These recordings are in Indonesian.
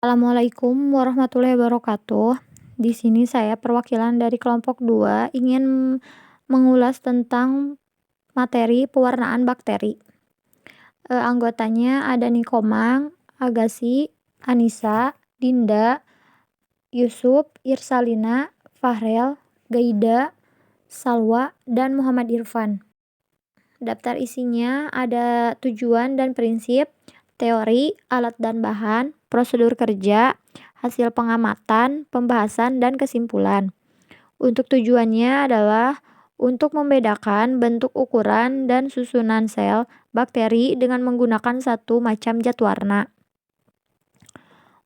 Assalamualaikum warahmatullahi wabarakatuh. Di sini saya perwakilan dari kelompok 2 ingin mengulas tentang materi pewarnaan bakteri. Anggotanya ada Nikomang, Agassi, Anissa, Dinda, Yusuf, Irsalina, Fahrel, Gaida, Salwa, dan Muhammad Irfan. Daftar isinya ada tujuan dan prinsip, teori, alat dan bahan, prosedur kerja, hasil pengamatan, pembahasan, dan kesimpulan. Untuk tujuannya adalah untuk membedakan bentuk, ukuran, dan susunan sel bakteri dengan menggunakan satu macam zat warna.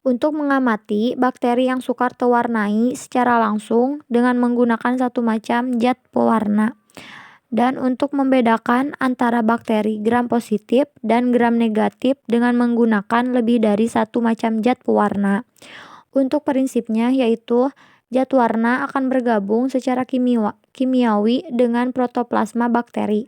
Untuk mengamati bakteri yang sukar terwarnai secara langsung dengan menggunakan satu macam zat pewarna. Dan untuk membedakan antara bakteri gram positif dan gram negatif dengan menggunakan lebih dari satu macam zat pewarna. Untuk prinsipnya yaitu zat warna akan bergabung secara kimiawi dengan protoplasma bakteri.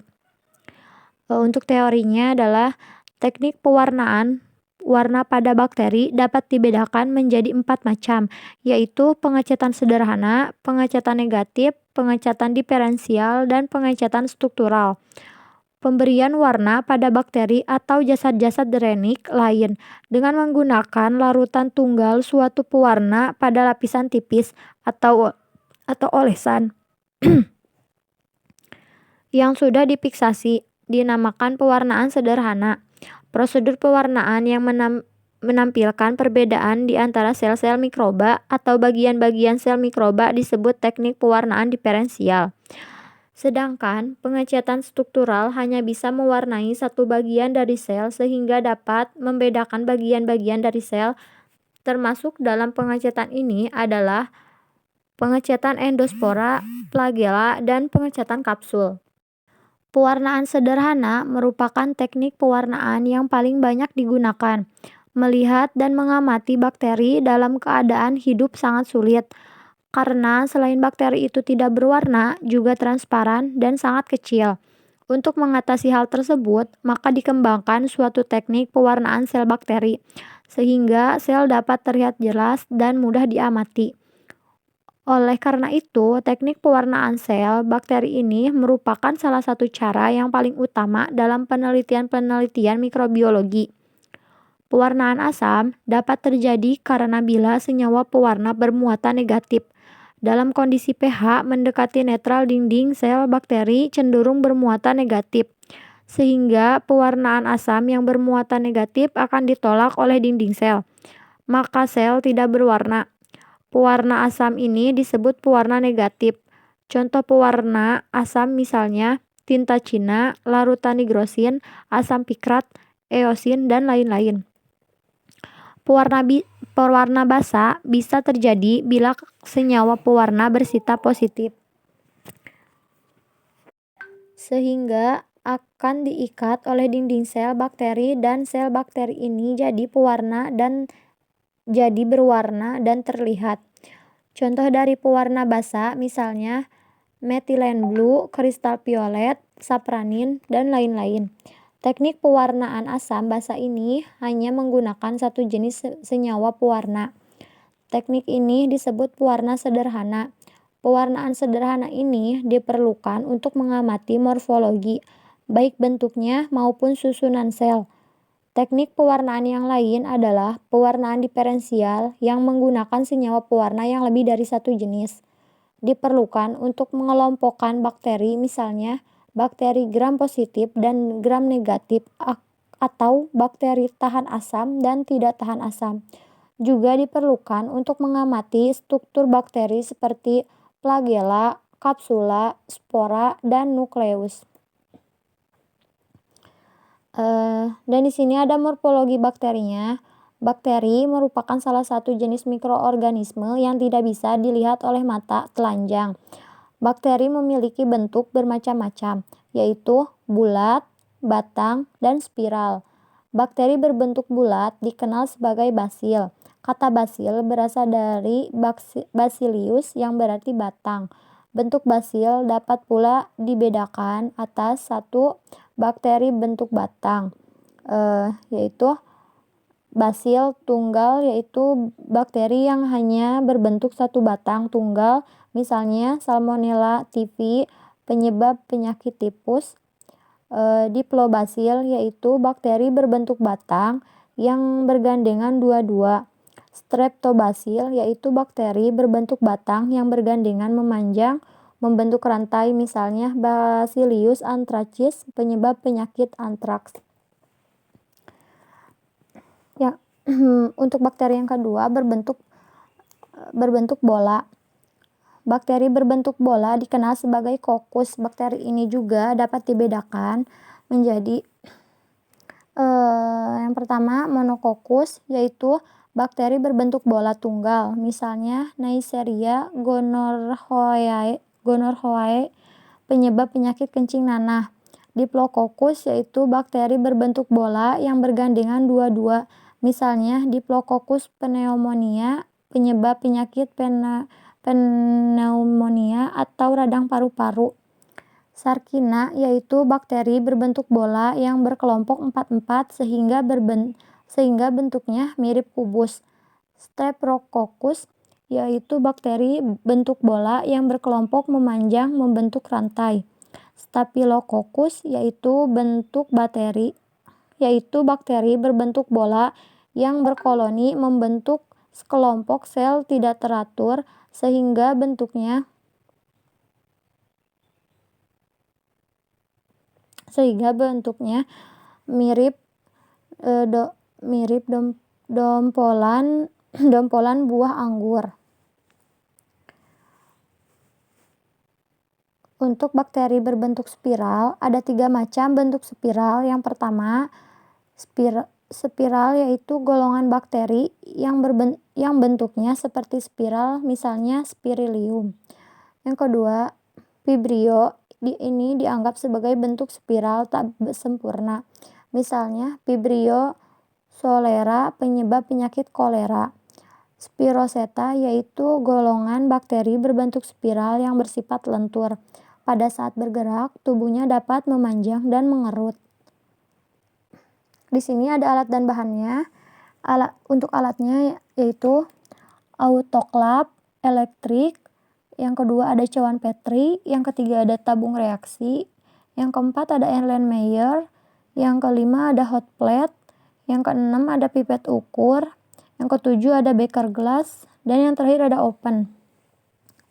Untuk teorinya adalah teknik pewarnaan warna pada bakteri dapat dibedakan menjadi 4 macam, yaitu pengecatan sederhana, pengecatan negatif, pengecatan diferensial, dan pengecatan struktural. Pemberian warna pada bakteri atau jasad-jasad renik lain dengan menggunakan larutan tunggal suatu pewarna pada lapisan tipis atau olesan yang sudah difiksasi dinamakan pewarnaan sederhana. Prosedur pewarnaan yang menampilkan perbedaan di antara sel-sel mikroba atau bagian-bagian sel mikroba disebut teknik pewarnaan diferensial. Sedangkan pengecatan struktural hanya bisa mewarnai satu bagian dari sel sehingga dapat membedakan bagian-bagian dari sel. Termasuk dalam pengecatan ini adalah pengecatan endospora, flagela, dan pengecatan kapsul. Pewarnaan sederhana merupakan teknik pewarnaan yang paling banyak digunakan. Melihat dan mengamati bakteri dalam keadaan hidup sangat sulit, karena selain bakteri itu tidak berwarna, juga transparan dan sangat kecil. Untuk mengatasi hal tersebut, maka dikembangkan suatu teknik pewarnaan sel bakteri, sehingga sel dapat terlihat jelas dan mudah diamati. Oleh karena itu, teknik pewarnaan sel bakteri ini merupakan salah satu cara yang paling utama dalam penelitian-penelitian mikrobiologi. Pewarnaan asam dapat terjadi karena bila senyawa pewarna bermuatan negatif. Dalam kondisi pH mendekati netral dinding sel bakteri cenderung bermuatan negatif, sehingga pewarnaan asam yang bermuatan negatif akan ditolak oleh dinding sel. Maka sel tidak berwarna. Pewarna asam ini disebut pewarna negatif. Contoh pewarna asam misalnya tinta Cina, larutan nigrosin, asam pikrat, eosin, dan lain-lain. Pewarna basa bisa terjadi bila senyawa pewarna bersifat positif, sehingga akan diikat oleh dinding sel bakteri dan sel bakteri ini jadi pewarna dan jadi berwarna dan terlihat. Contoh dari pewarna basa misalnya methylene blue, kristal violet, sapranin, dan lain-lain. Teknik pewarnaan asam basa ini hanya menggunakan satu jenis senyawa pewarna. Teknik ini disebut pewarna sederhana. Pewarnaan sederhana ini diperlukan untuk mengamati morfologi, baik bentuknya maupun susunan sel. Teknik pewarnaan yang lain adalah pewarnaan diferensial yang menggunakan senyawa pewarna yang lebih dari satu jenis. Diperlukan untuk mengelompokkan bakteri, misalnya bakteri gram positif dan gram negatif atau bakteri tahan asam dan tidak tahan asam. Juga diperlukan untuk mengamati struktur bakteri seperti flagela, kapsula, spora, dan nukleus. Dan di sini ada morfologi bakterinya. Bakteri merupakan salah satu jenis mikroorganisme yang tidak bisa dilihat oleh mata telanjang. Bakteri memiliki bentuk bermacam-macam, yaitu bulat, batang, dan spiral. Bakteri berbentuk bulat dikenal sebagai basil. Kata basil berasal dari bacillus yang berarti batang. Bentuk basil dapat pula dibedakan atas satu bakteri bentuk batang, yaitu basil tunggal, yaitu bakteri yang hanya berbentuk satu batang tunggal, misalnya Salmonella typhi, penyebab penyakit tipus. Diplobasil, yaitu bakteri berbentuk batang yang bergandengan dua-dua. Streptobasil, yaitu bakteri berbentuk batang yang bergandengan memanjang membentuk rantai, misalnya Bacillus anthracis, penyebab penyakit antraks. Ya, untuk bakteri yang kedua berbentuk bola. Bakteri berbentuk bola dikenal sebagai kokus. Bakteri ini juga dapat dibedakan menjadi yang pertama monokokus, yaitu bakteri berbentuk bola tunggal, misalnya Neisseria gonorrhoeae, penyebab penyakit kencing nanah. Diplococcus, yaitu bakteri berbentuk bola yang bergandengan dua-dua, misalnya Diplococcus pneumonia, penyebab penyakit pneumonia atau radang paru-paru. Sarkina, yaitu bakteri berbentuk bola yang berkelompok 4-4 sehingga bentuknya mirip kubus. Streptococcus, yaitu bakteri bentuk bola yang berkelompok memanjang membentuk rantai. Staphylococcus, yaitu bakteri berbentuk bola yang berkoloni membentuk sekelompok sel tidak teratur sehingga bentuknya mirip dompolan buah anggur. Untuk bakteri berbentuk spiral, ada 3 macam bentuk spiral. Yang pertama, spiral, yaitu golongan bakteri yang bentuknya seperti spiral, misalnya Spirillum. Yang kedua, vibrio. Ini dianggap sebagai bentuk spiral tak sempurna, misalnya Vibrio cholera, penyebab penyakit kolera. Spiroseta, yaitu golongan bakteri berbentuk spiral yang bersifat lentur. Pada saat bergerak, tubuhnya dapat memanjang dan mengerut. Di sini ada alat dan bahannya. Untuk alatnya yaitu autoklaf elektrik. Yang kedua ada cawan Petri. Yang ketiga ada tabung reaksi. Yang keempat ada Erlenmeyer. Yang kelima ada hot plate. Yang keenam ada pipet ukur. Yang ketujuh ada beaker glass. Dan yang terakhir ada oven.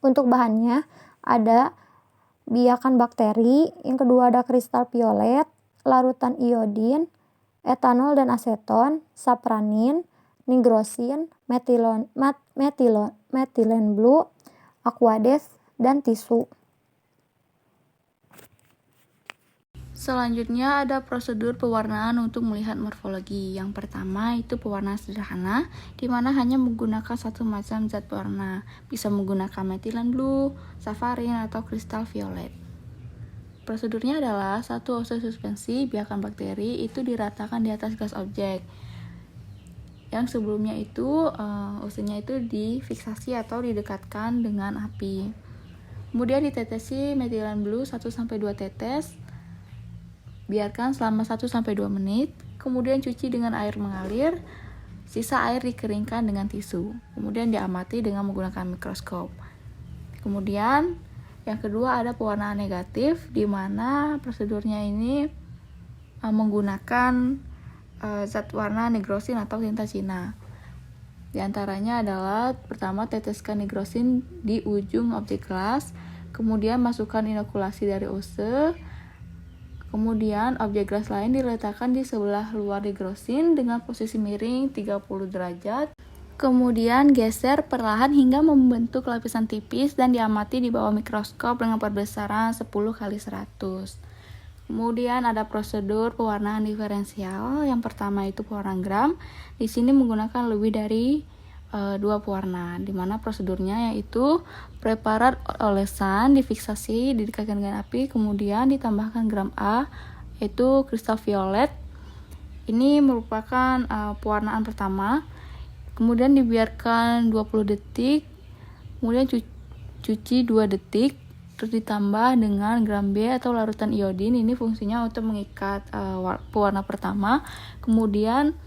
Untuk bahannya ada biakan bakteri. Yang kedua ada kristal violet, larutan iodin, etanol dan aseton, sapranin, nigrosin, metilen blue, aqueous, dan tisu. Selanjutnya ada prosedur pewarnaan untuk melihat morfologi. Yang pertama itu pewarnaan sederhana, di mana hanya menggunakan satu macam zat warna. Bisa menggunakan metilen blue, safarin, atau kristal violet. Prosedurnya adalah satu ose suspensi biakan bakteri itu diratakan di atas gas objek. Yang sebelumnya itu osenya itu difiksasi atau didekatkan dengan api. Kemudian ditetesi metilen blue 1-2 tetes. Biarkan selama 1-2 menit, kemudian cuci dengan air mengalir, sisa air dikeringkan dengan tisu, kemudian diamati dengan menggunakan mikroskop. Kemudian yang kedua ada pewarnaan negatif, di mana prosedurnya ini menggunakan zat warna nigrosin atau tinta Cina. Di antaranya adalah pertama teteskan nigrosin di ujung objek gelas, kemudian masukkan inokulasi dari ose. Kemudian objek gelas lain diletakkan di sebelah luar nigrosin dengan posisi miring 30 derajat. Kemudian geser perlahan hingga membentuk lapisan tipis dan diamati di bawah mikroskop dengan perbesaran 10x100. Kemudian ada prosedur pewarnaan diferensial. Yang pertama itu pewarna gram. Di sini menggunakan lebih dari 2 pewarna, di mana prosedurnya yaitu preparat olesan difiksasi, didekatkan dengan api, kemudian ditambahkan gram A, yaitu kristal violet. Ini merupakan pewarnaan pertama. Kemudian dibiarkan 20 detik, kemudian cuci 2 detik, terus ditambah dengan gram B atau larutan iodin. Ini fungsinya untuk mengikat pewarna pertama. Kemudian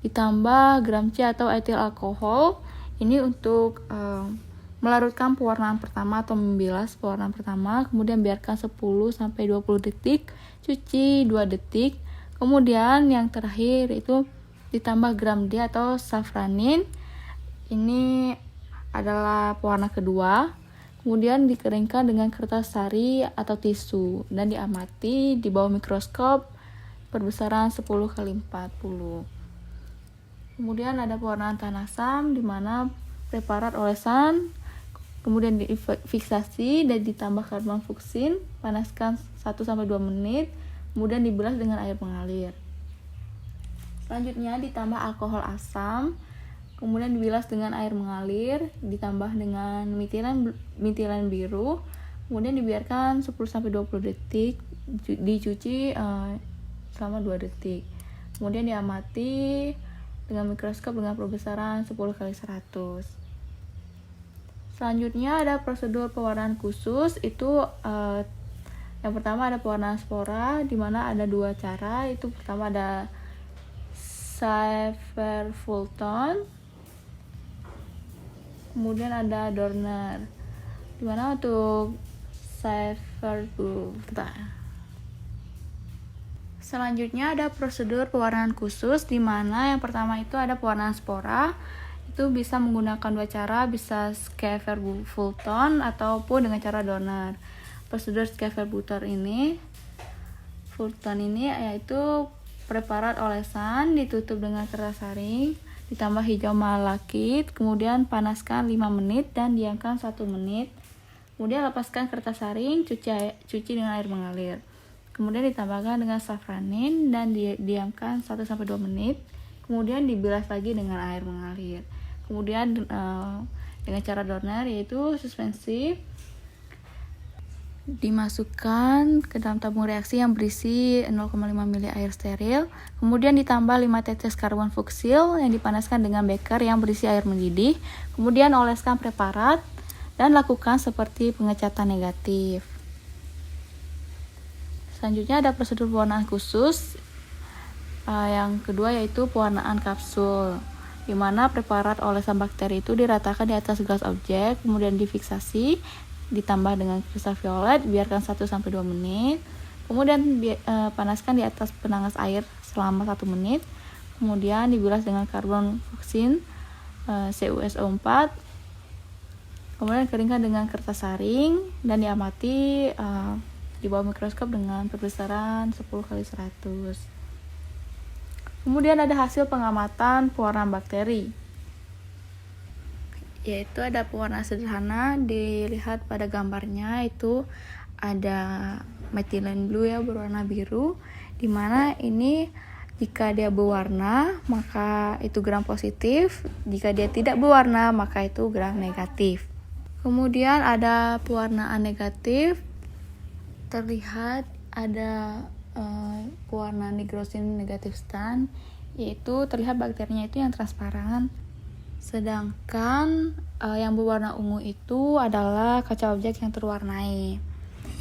ditambah gram C atau etil alkohol. Ini untuk melarutkan pewarnaan pertama atau membilas pewarnaan pertama, kemudian biarkan 10-20 detik, cuci 2 detik. Kemudian yang terakhir itu ditambah gram D atau safranin. Ini adalah pewarna kedua. Kemudian dikeringkan dengan kertas sari atau tisu dan diamati di bawah mikroskop perbesaran 10x40. Kemudian ada pewarnaan tanah asam di mana preparat olesan kemudian difiksasi dan ditambah karbon fuksin, panaskan 1-2 menit, kemudian dibilas dengan air mengalir. Selanjutnya ditambah alkohol asam, kemudian dibilas dengan air mengalir, ditambah dengan metilen biru, kemudian dibiarkan 10-20 detik, dicuci selama 2 detik. Kemudian diamati dengan mikroskop dengan perbesaran 10x100. Selanjutnya ada prosedur pewarnaan khusus. Itu yang pertama ada pewarnaan spora, di mana ada 2 cara. Itu pertama ada Saefer-Fulton, kemudian ada Dorner. Di mana untuk Saefer-Fulton. Selanjutnya ada prosedur pewarnaan khusus, di mana yang pertama itu ada pewarnaan spora. Itu bisa menggunakan 2 cara, bisa Saefer-Fulton ataupun dengan cara Dorner. Prosedur Saefer-Fulton ini yaitu preparat olesan ditutup dengan kertas saring, ditambah hijau malakit, kemudian panaskan 5 menit dan diamkan 1 menit. Kemudian lepaskan kertas saring, cuci dengan air mengalir. Kemudian ditambahkan dengan safranin dan diamkan 1-2 menit. Kemudian dibilas lagi dengan air mengalir. Kemudian dengan cara Dorner yaitu suspensi dimasukkan ke dalam tabung reaksi yang berisi 0,5 ml air steril, kemudian ditambah 5 tetes karbon fuksil yang dipanaskan dengan beker yang berisi air mendidih, kemudian oleskan preparat dan lakukan seperti pengecatan negatif. Selanjutnya ada prosedur pewarnaan khusus. Yang kedua yaitu pewarnaan kapsul, di mana preparat olesan bakteri itu diratakan di atas gelas objek, kemudian difiksasi, ditambah dengan kristal violet, biarkan 1-2 menit, kemudian panaskan di atas penanas air selama 1 menit, kemudian dibilas dengan karbon fuksin CuSO4, kemudian keringkan dengan kertas saring dan diamati di bawah mikroskop dengan perbesaran 10x100. Kemudian ada hasil pengamatan pewarnaan bakteri, yaitu ada pewarna sederhana. Dilihat pada gambarnya itu ada metilen blue ya, berwarna biru, dimana ini jika dia berwarna maka itu gram positif, jika dia tidak berwarna maka itu gram negatif. Kemudian ada pewarnaan negatif, terlihat ada pewarna nigrosin negatif stan, yaitu terlihat bakterinya itu yang transparan. Sedangkan yang berwarna ungu itu adalah kaca objek yang terwarnai,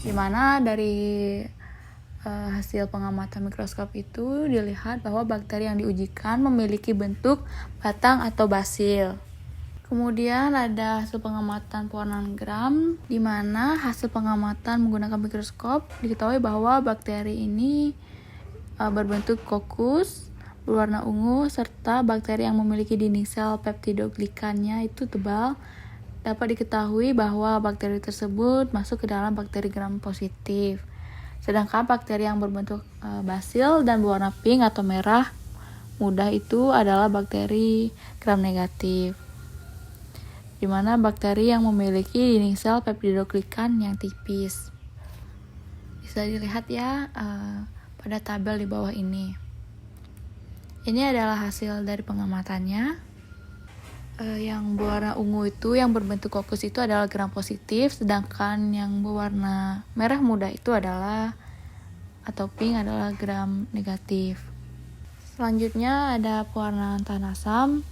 dimana dari hasil pengamatan mikroskop itu dilihat bahwa bakteri yang diujikan memiliki bentuk batang atau basil. Kemudian ada hasil pengamatan pewarnaan gram, di mana hasil pengamatan menggunakan mikroskop diketahui bahwa bakteri ini berbentuk kokus, berwarna ungu, serta bakteri yang memiliki dinding sel peptidoglikannya itu tebal. Dapat diketahui bahwa bakteri tersebut masuk ke dalam bakteri gram positif. Sedangkan bakteri yang berbentuk basil dan berwarna pink atau merah muda itu adalah bakteri gram negatif, di mana bakteri yang memiliki dinding sel peptidoglikan yang tipis. Bisa dilihat ya pada tabel di bawah ini. Ini adalah hasil dari pengamatannya. Yang berwarna ungu itu yang berbentuk kokus itu adalah gram positif, sedangkan yang berwarna merah muda itu adalah atau pink adalah gram negatif. Selanjutnya ada pewarnaan tanah asam,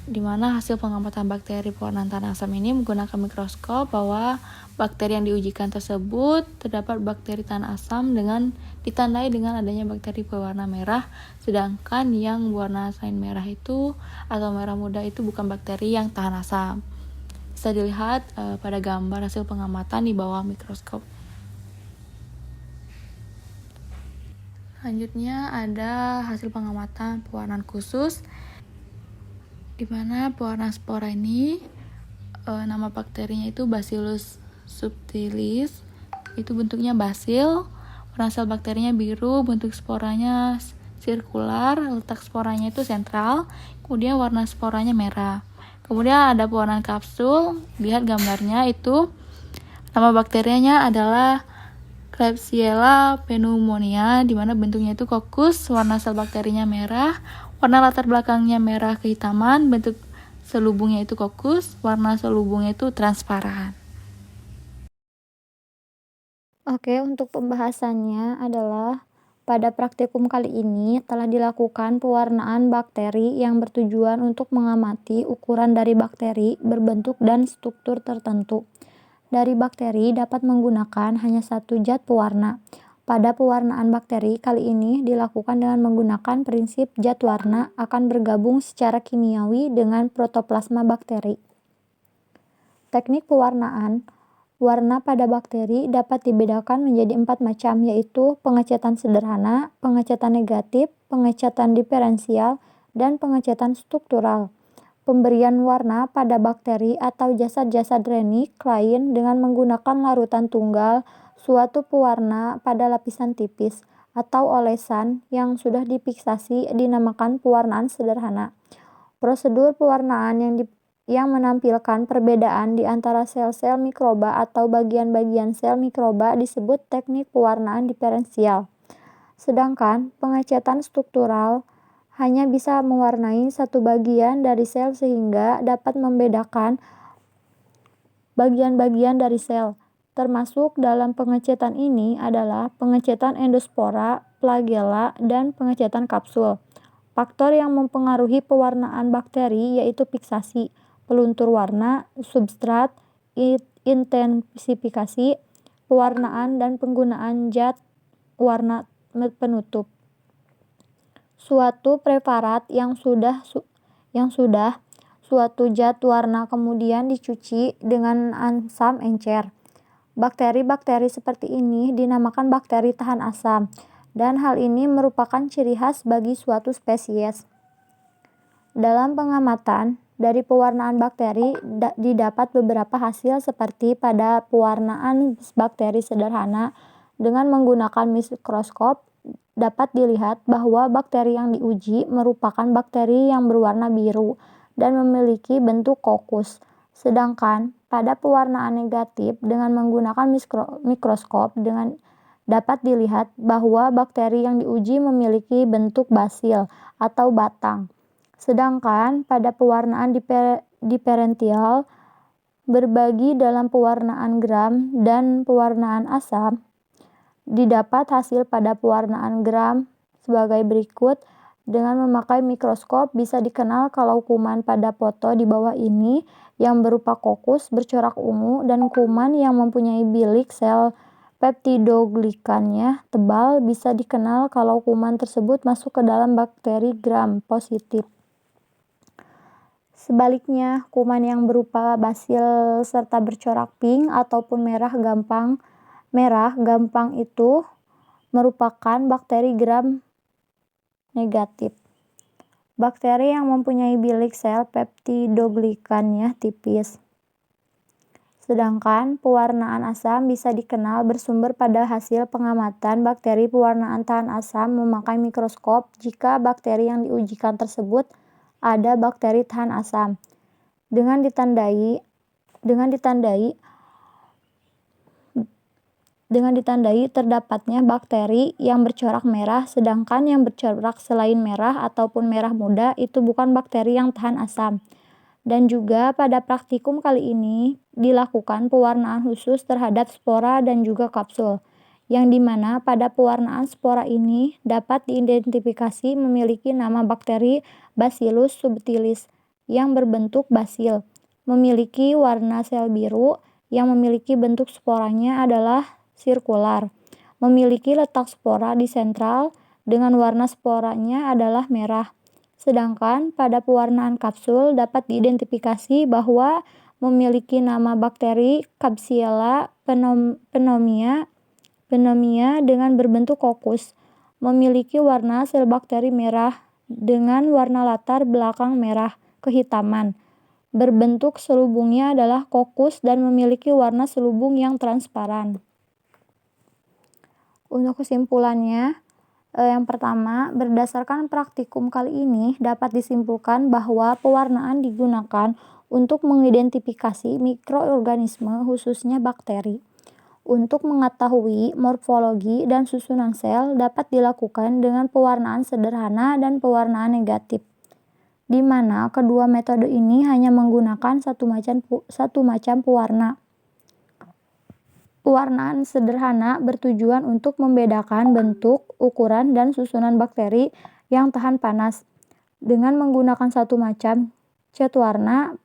di mana hasil pengamatan bakteri pewarnaan tahan asam ini menggunakan mikroskop bahwa bakteri yang diujikan tersebut terdapat bakteri tahan asam dengan ditandai dengan adanya bakteri pewarna merah, sedangkan yang warna selain merah itu atau merah muda itu bukan bakteri yang tahan asam. Bisa dilihat pada gambar hasil pengamatan di bawah mikroskop. Selanjutnya ada hasil pengamatan pewarnaan khusus, di mana pewarna spora ini nama bakterinya itu Bacillus subtilis, itu bentuknya basil, warna sel bakterinya biru, bentuk sporanya sirkular, letak sporanya itu sentral, kemudian warna sporanya merah. Kemudian ada pewarnaan kapsul, lihat gambarnya itu nama bakterinya adalah Klebsiella pneumonia, di mana bentuknya itu kokus, warna sel bakterinya merah, warna latar belakangnya merah kehitaman, bentuk selubungnya itu kokus, warna selubungnya itu transparan. Oke, untuk pembahasannya adalah pada praktikum kali ini telah dilakukan pewarnaan bakteri yang bertujuan untuk mengamati ukuran dari bakteri, berbentuk dan struktur tertentu. Dari bakteri dapat menggunakan hanya satu zat pewarna. Pada pewarnaan bakteri kali ini dilakukan dengan menggunakan prinsip zat warna akan bergabung secara kimiawi dengan protoplasma bakteri. Teknik pewarnaan warna pada bakteri dapat dibedakan menjadi 4 macam, yaitu pengecatan sederhana, pengecatan negatif, pengecatan diferensial, dan pengecatan struktural. Pemberian warna pada bakteri atau jasad-jasad renik lain dengan menggunakan larutan tunggal, suatu pewarna pada lapisan tipis, atau olesan yang sudah dipiksasi dinamakan pewarnaan sederhana. Prosedur pewarnaan yang menampilkan perbedaan di antara sel-sel mikroba atau bagian-bagian sel mikroba disebut teknik pewarnaan diferensial. Sedangkan pengecatan struktural hanya bisa mewarnai satu bagian dari sel sehingga dapat membedakan bagian-bagian dari sel. Termasuk dalam pengecatan ini adalah pengecatan endospora, flagella, dan pengecatan kapsul. Faktor yang mempengaruhi pewarnaan bakteri yaitu piksasi, peluntur warna, substrat, intensifikasi, pewarnaan, dan penggunaan zat warna penutup. Suatu preparat yang sudah suatu zat warna kemudian dicuci dengan asam encer. Bakteri-bakteri seperti ini dinamakan bakteri tahan asam, dan hal ini merupakan ciri khas bagi suatu spesies. Dalam pengamatan dari pewarnaan bakteri didapat beberapa hasil seperti pada pewarnaan bakteri sederhana dengan menggunakan mikroskop. Dapat dilihat bahwa bakteri yang diuji merupakan bakteri yang berwarna biru dan memiliki bentuk kokus. Sedangkan pada pewarnaan negatif dengan menggunakan mikroskop dapat dilihat bahwa bakteri yang diuji memiliki bentuk basil atau batang. Sedangkan pada pewarnaan diferensial berbagi dalam pewarnaan gram dan pewarnaan asam, didapat hasil pada pewarnaan gram sebagai berikut. Dengan memakai mikroskop bisa dikenal kalau kuman pada foto di bawah ini yang berupa kokus bercorak ungu dan kuman yang mempunyai bilik sel peptidoglikannya tebal bisa dikenal kalau kuman tersebut masuk ke dalam bakteri gram positif. Sebaliknya, kuman yang berupa basil serta bercorak pink ataupun merah gampang itu merupakan bakteri gram negatif. Bakteri yang mempunyai bilik sel peptidoglikannya tipis. Sedangkan pewarnaan asam bisa dikenal bersumber pada hasil pengamatan bakteri pewarnaan tahan asam memakai mikroskop jika bakteri yang diujikan tersebut ada bakteri tahan asam. Dengan ditandai terdapatnya bakteri yang bercorak merah, sedangkan yang bercorak selain merah ataupun merah muda itu bukan bakteri yang tahan asam. Dan juga pada praktikum kali ini dilakukan pewarnaan khusus terhadap spora dan juga kapsul, yang dimana pada pewarnaan spora ini dapat diidentifikasi memiliki nama bakteri Bacillus subtilis yang berbentuk basil, memiliki warna sel biru, yang memiliki bentuk sporanya adalah sirkular, memiliki letak spora di sentral dengan warna sporanya adalah merah. Sedangkan pada pewarnaan kapsul dapat diidentifikasi bahwa memiliki nama bakteri Klebsiella pneumoniae dengan berbentuk kokus, memiliki warna sel bakteri merah dengan warna latar belakang merah kehitaman. Berbentuk selubungnya adalah kokus dan memiliki warna selubung yang transparan. Untuk kesimpulannya, yang pertama, berdasarkan praktikum kali ini dapat disimpulkan bahwa pewarnaan digunakan untuk mengidentifikasi mikroorganisme khususnya bakteri. Untuk mengetahui morfologi dan susunan sel dapat dilakukan dengan pewarnaan sederhana dan pewarnaan negatif, di mana kedua metode ini hanya menggunakan satu macam pewarna. Pewarnaan sederhana bertujuan untuk membedakan bentuk, ukuran, dan susunan bakteri yang tahan panas. Dengan menggunakan satu macam cat warna,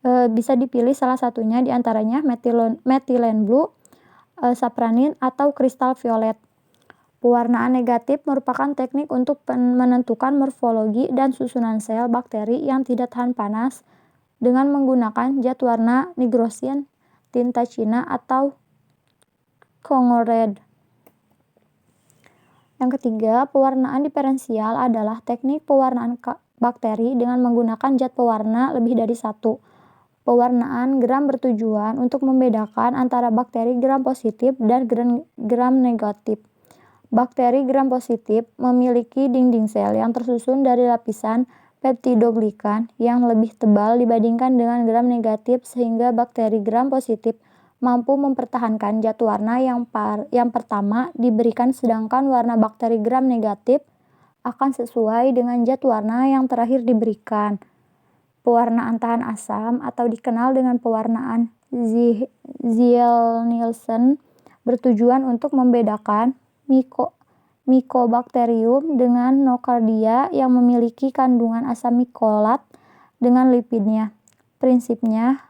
bisa dipilih salah satunya di antaranya methylene blue, sapranin, atau kristal violet. Pewarnaan negatif merupakan teknik untuk menentukan morfologi dan susunan sel bakteri yang tidak tahan panas dengan menggunakan cat warna nigrosin, tinta Cina, atau Congo Red. Yang ketiga, pewarnaan diferensial adalah teknik pewarnaan bakteri dengan menggunakan zat pewarna lebih dari satu. Pewarnaan gram bertujuan untuk membedakan antara bakteri gram positif dan gram negatif. Bakteri gram positif memiliki dinding sel yang tersusun dari lapisan peptidoglikan yang lebih tebal dibandingkan dengan gram negatif, sehingga bakteri gram positif mampu mempertahankan zat warna yang pertama diberikan, sedangkan warna bakteri gram negatif akan sesuai dengan zat warna yang terakhir diberikan. Pewarnaan tahan asam atau dikenal dengan pewarnaan Ziehl-Neelsen bertujuan untuk membedakan Mycobacterium dengan Nocardia yang memiliki kandungan asam mikolat dengan lipidnya. Prinsipnya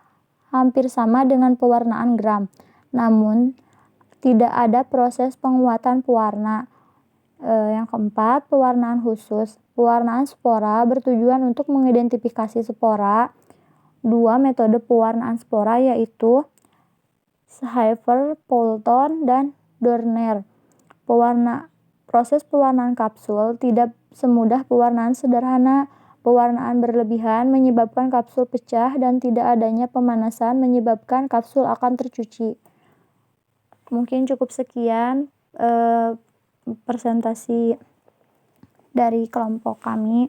hampir sama dengan pewarnaan gram, namun tidak ada proses penguatan pewarna. Yang keempat, pewarnaan khusus. Pewarnaan spora bertujuan untuk mengidentifikasi spora. Dua metode pewarnaan spora yaitu Schaefer, Poulton, dan Dorner. Proses pewarnaan kapsul tidak semudah pewarnaan sederhana. Pewarnaan berlebihan menyebabkan kapsul pecah dan tidak adanya pemanasan menyebabkan kapsul akan tercuci. Mungkin cukup sekian presentasi dari kelompok kami.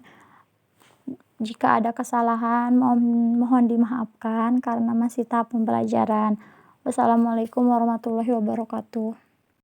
Jika ada kesalahan mohon dimaafkan karena masih tahap pembelajaran. Wassalamualaikum warahmatullahi wabarakatuh.